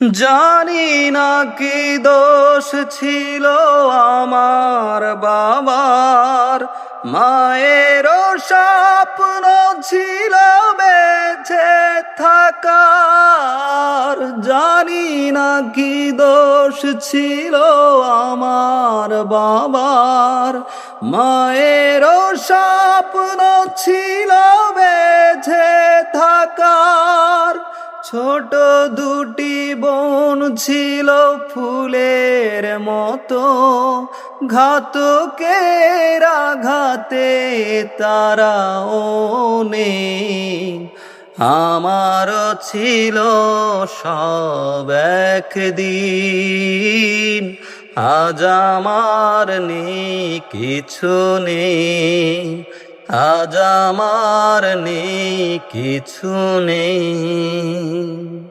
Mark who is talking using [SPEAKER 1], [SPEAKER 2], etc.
[SPEAKER 1] জানি না কি দোষ ছিল আমার বাবার, মায়েরও স্বপ্ন ছিল বেঁচে থাকার। জানি না কি দোষ ছিল আমার বাবার, মায়েরও স্বপ্ন ছিল বেঁচে থাকার। ছোট দুটি বোন ছিল ফুলের মতো, ঘাতকের আঘাতে তারাও নেই। আমারও ছিল সব একদিন, আজ আমার নেই কিছু নেই, আজ আমার নেই কিছু নেই।